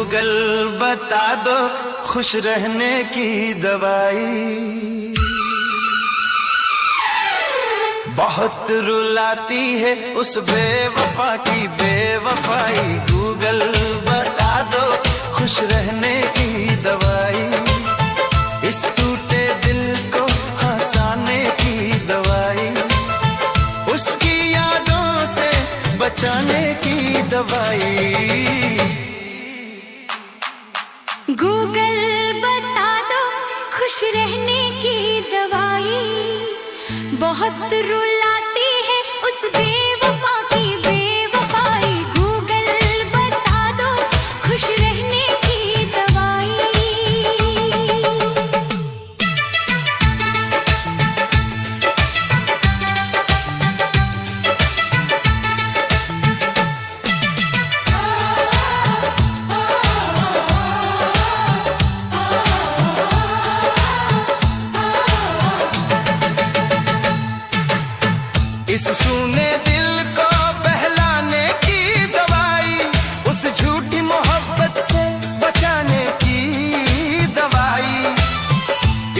Google बता दो खुश रहने की दवाई। बहुत रुलाती है उस बेवफा की बेवफाई। गूगल बता दो खुश रहने की दवाई। इस टूटे दिल को हंसाने की दवाई। उसकी यादों से बचाने की दवाई। गूगल बता दो खुश रहने की दवाई। बहुत रुलाती है उस बेवफा की बेवफाई। गूगल बता दो खुश रहने की दवाई। इस सूने दिल को बहलाने की दवाई। उस झूठी मोहब्बत से बचाने की दवाई।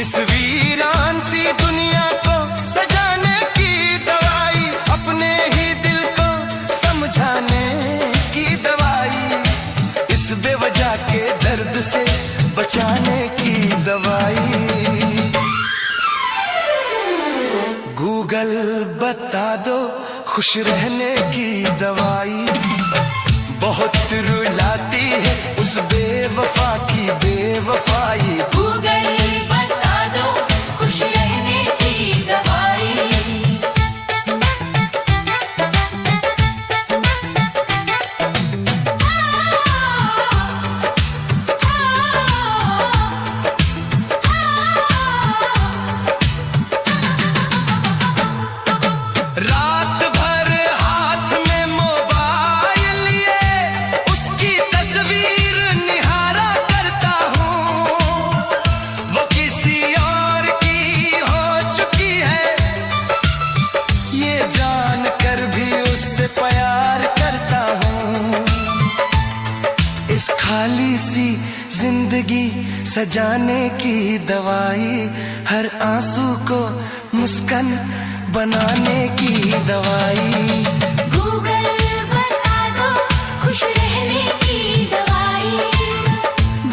इस वीरान सी दुनिया को सजाने की दवाई। अपने ही दिल को समझाने की दवाई। इस बेवजह के दर्द से बचाने की दवाई। गूगल बता दो खुश रहने की दवाई। बहुत रुलाती है उस बेवफा की बेवफाई। गूगल बता दो खुश रहने की दवाई। रात भर हाथ में मोबाइल लिए उसकी तस्वीर निहारा करता हूँ। वो किसी और की हो चुकी है ये जान कर भी उससे प्यार करता हूँ। इस खाली सी जिंदगी सजाने की दवाई। हर आंसू को मुस्कान बनाने की दवाई। गूगल बता दो खुश रहने की दवाई।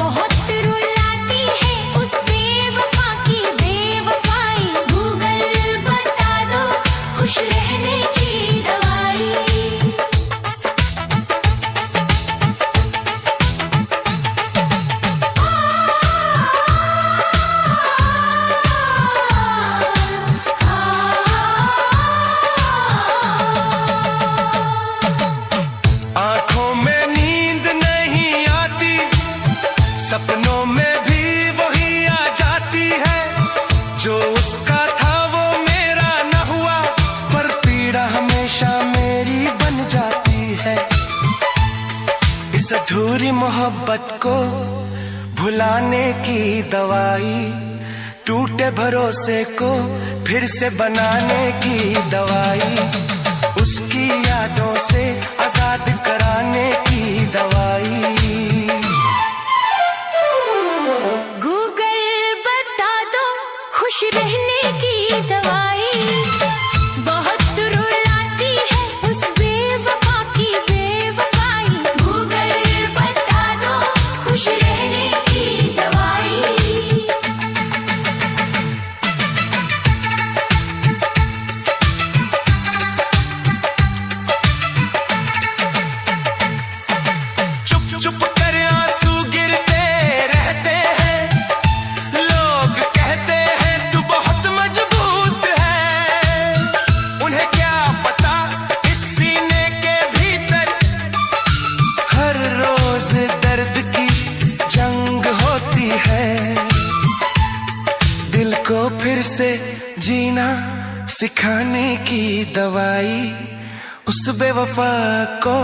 बहुत रुलाती है उस बेवफा की बेवफाई। गूगल बता दो खुश रहने की दवाई। आंखों में नींद नहीं आती। सपनों में भी वही आ जाती है। जो उसका था वो मेरा न हुआ पर पीड़ा हमेशा मेरी बन जाती है। इस अधूरी मोहब्बत को भुलाने की दवाई। टूटे भरोसे को फिर से बनाने की दवाई। उसकी यादों से आजाद कराने की दवाई। गूगल बता दो खुश रहने की दवाई। बहुत रुलाती है उस बेवफा की बेवफाई। गूगल बता दो खुश रहने की दवाई। चुप चुप कर आंसू गिरते रहते हैं। लोग कहते हैं तू बहुत मजबूत है। उन्हें क्या पता इस सीने के भीतर हर रोज दर्द की जंग होती है। दिल को फिर से जीना सिखाने की दवाई। उस बेवफा को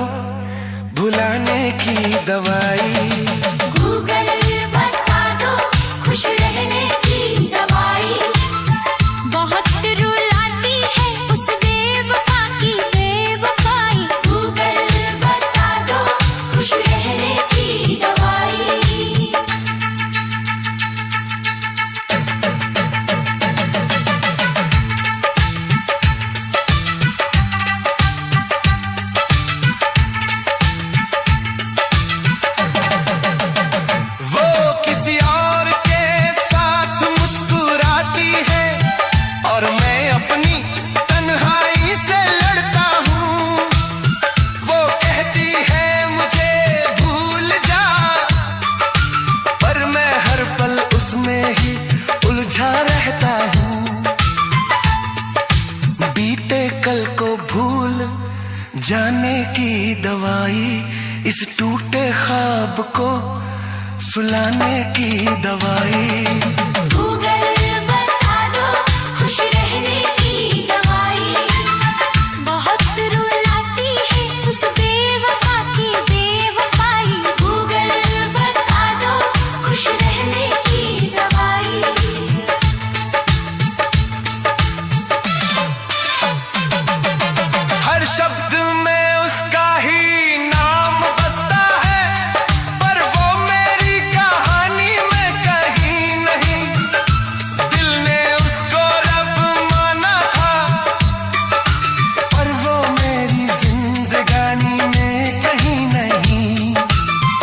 भुलाने की दवाई। गूगल बता दो खुश रहने की दवाई। बहुत रुलाती है उस बेवफा की बेवफाई। गूगल बता दो खुश रहने की दवाई। ख्वाब को सुलाने की दवाई।